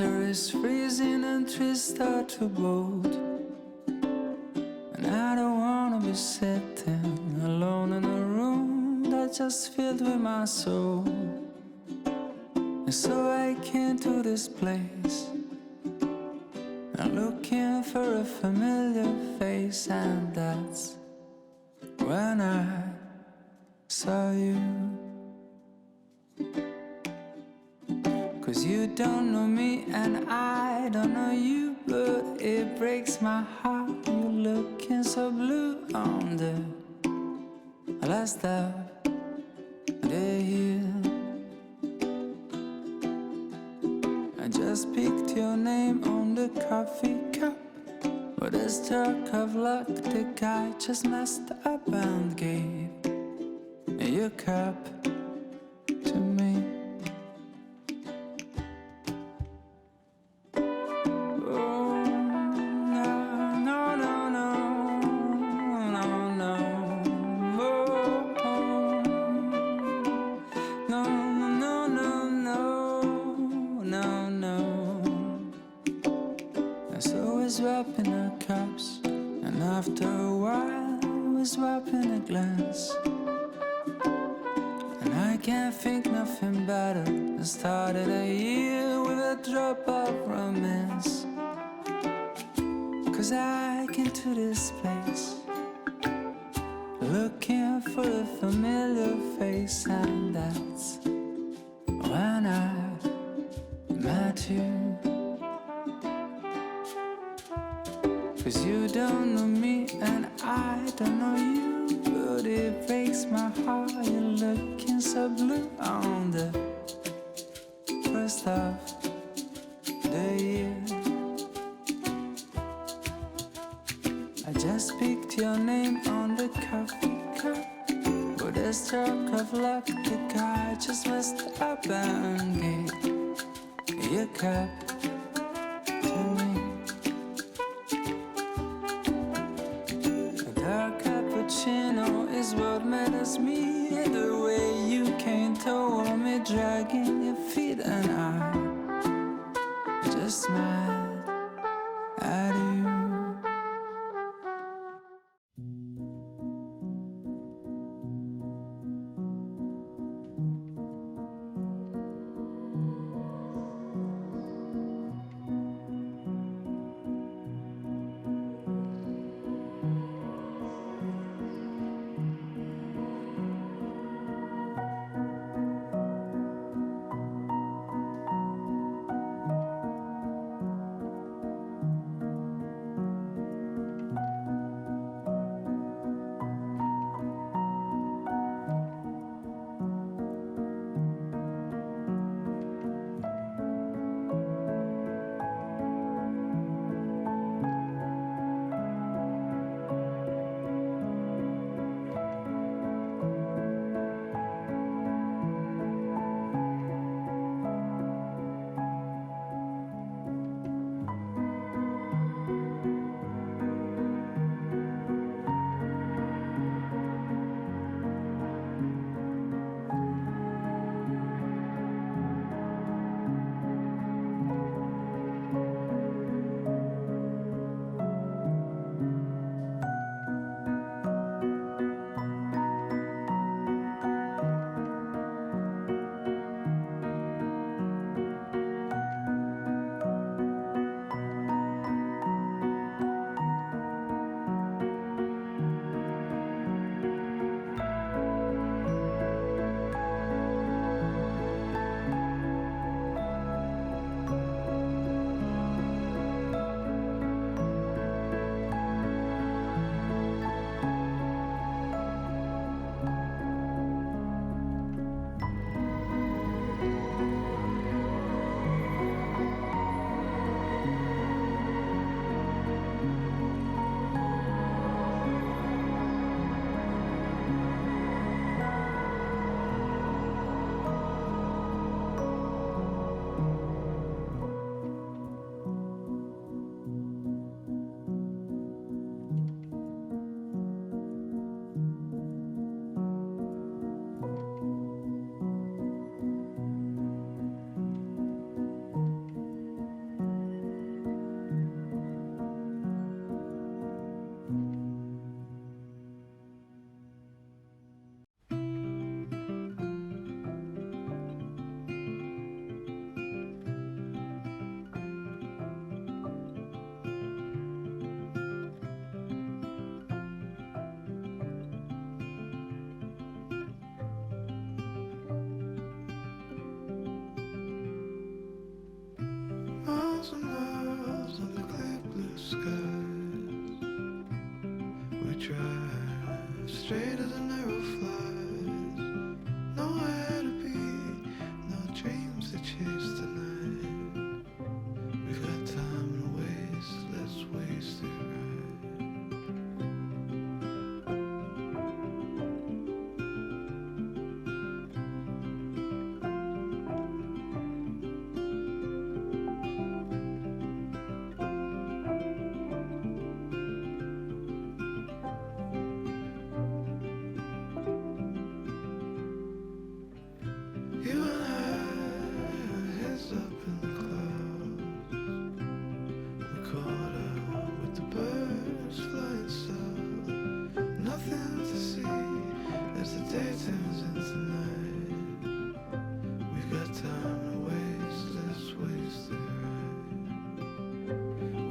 Winter is freezing and trees start to bolt, and I don't wanna be sitting alone in a room that's just filled with my soul. And so I came to this place, I'm looking for a familiar face, and that's when I saw you. 'Cause you don't know me and I don't know you, but it breaks my heart. You're looking so blue on the last of the year. I just picked your name on the coffee cup, but a stroke of luck, the guy just messed up and gave your cup to me. Swapping our cups, and after a while we're swapping a glance. And I can't think nothing better than started a year with a drop of romance. 'Cause I came to this place looking for a familiar face, and that's when I met you. 'Cause you don't know me and I don't know you, but it breaks my heart. You're looking so blue on the first of the year. I just picked your name on the coffee cup, with a stroke of luck, the guy just messed up and gave your cup to me. Cappuccino is what matters me. The way you came toward me, dragging your feet, and I just smiled at you. 1,000 miles on the clear blue skies. We drive straight as a narrow flies. Nowhere to be, no dreams to chase tonight. We've got time to waste, let's waste it right. You and I, heads up in the clouds. We caught up with the birds flying south. Nothing to see as the day turns into night. We've got time to waste, let's waste it right.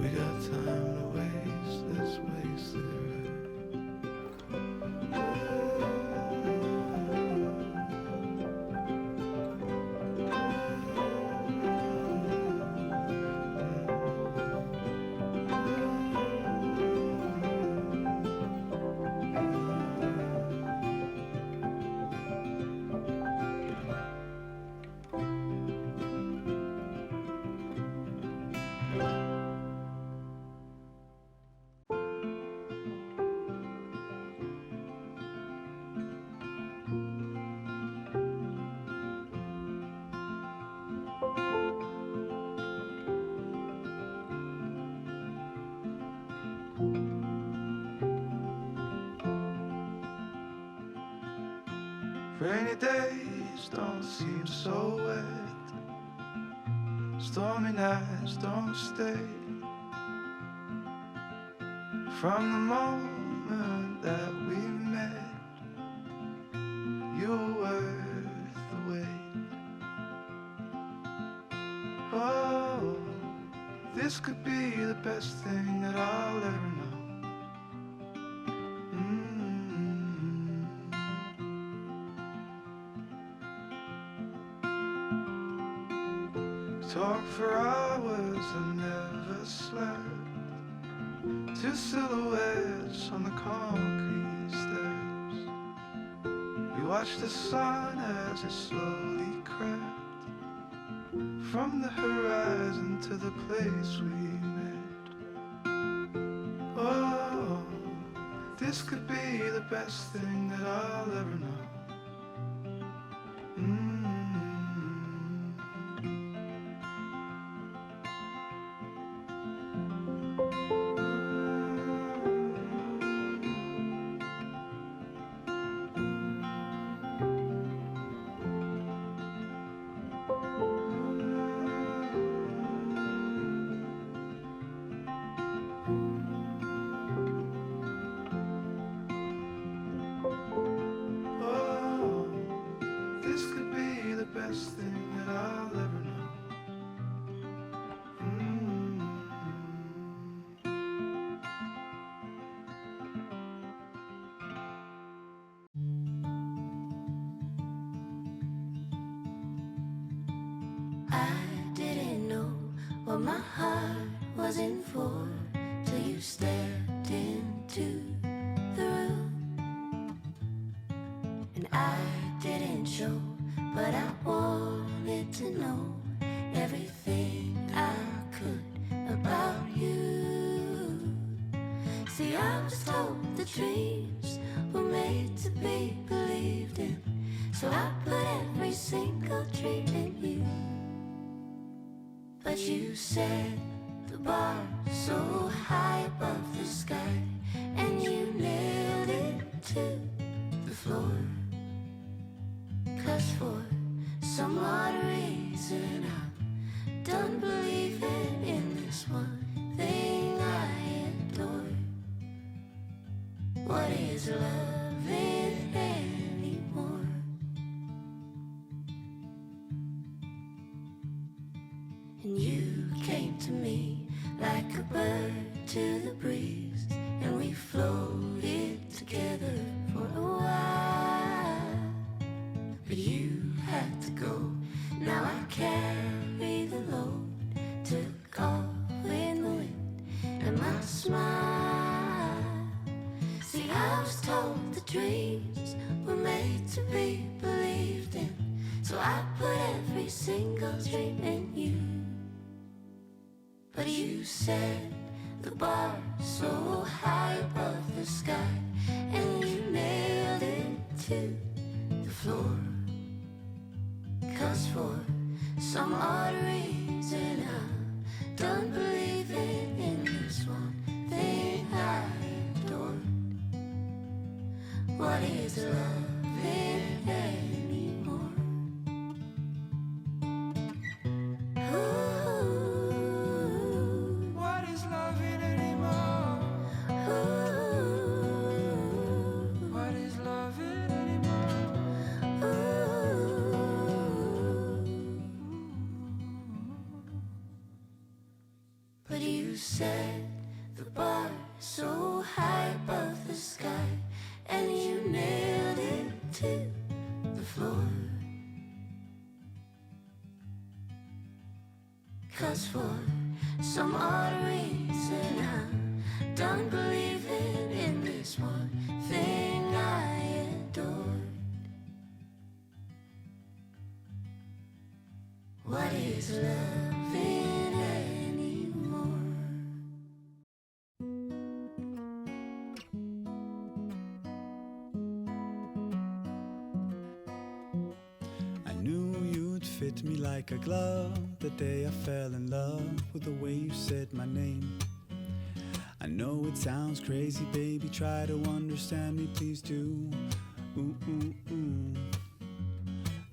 We got time to waste, let's waste it right. Rainy days don't seem so wet. Stormy nights don't stay. From the moment that we met, you were worth the wait. Oh, this could be the best thing that I'll ever know. Talk for hours and never slept. Two silhouettes on the concrete steps. We watched the sun as it slowly crept from the horizon to the place we met. Oh, this could be the best thing that I'll ever know. Best thing that I'll ever know. I didn't know what my heart was in for till you stepped into the room, and I didn't show. But I wanted to know everything I could about you. See, I was told the dreams were made to be believed in, so I put every single dream in you. But you set the bar so high above the sky, and you nailed it to the floor. 'Cause for some odd reason I'm done believing in this one thing I adore. What is loving anymore? And you came to me like a bird to the breeze, and we floated together for a while. But you had to go, now I carry the load to call you set the bar so high above the sky, and you nailed it to the floor. 'Cause for some odd reason I'm done believing in this one thing I adore. What is loving anymore? Ooh, What is loving anymore? ooh, What is loving anymore? But you set the bar so high above the sky, and you nailed it to the floor. 'Cause for some odd reason I'm done believing in this one thing I adored. What is loving anymore? I knew you'd fit me like a glove the day I fell in love with the way you said my name. I know it sounds crazy, baby, try to understand me, please do. Ooh, ooh, ooh.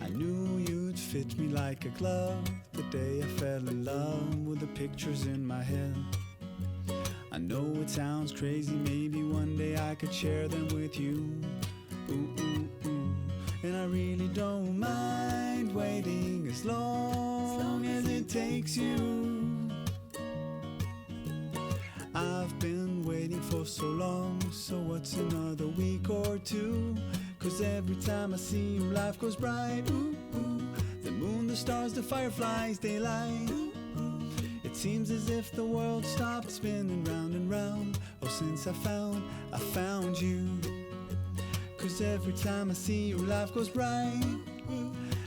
I knew you'd fit me like a glove the day I fell in love with the pictures in my head. I know it sounds crazy, maybe one day I could share them with you. Ooh, ooh, ooh. And I really don't mind waiting as long as it takes you. I've been waiting for so long, so what's another week or two? 'Cause every time I see you, life goes bright. Ooh, ooh. The moon, the stars, the fireflies, daylight. It seems as if the world stopped spinning round and round. Oh, since I found you. 'Cause every time I see you, life goes bright,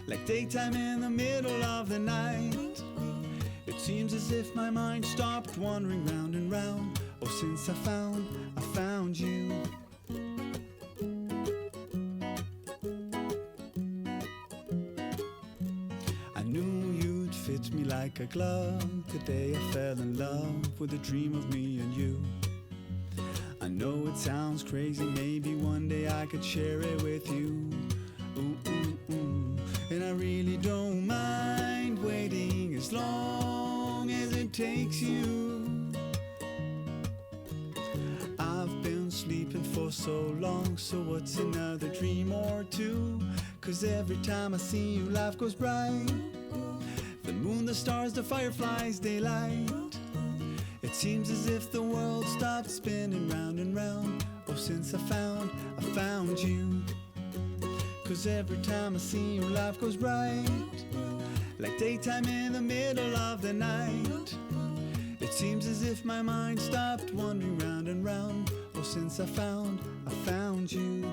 like daytime in the middle of the night. It seems as if my mind stopped wandering round and round. Oh, since I found you. I knew you'd fit me like a glove the day I fell in love with a dream of me and you. I know it sounds crazy, maybe one day I could share it with you. Ooh, ooh, ooh. And I really don't mind waiting as long as it takes you. I've been sleeping for so long, so what's another dream or two? 'Cause every time I see you, life goes bright. The moon, the stars, the fireflies, daylight. It seems as if the world stopped spinning round and round. Oh, since I found you. 'Cause every time I see you, life goes bright, like daytime in the middle of the night. It seems as if my mind stopped wandering round and round. Oh, since I found you.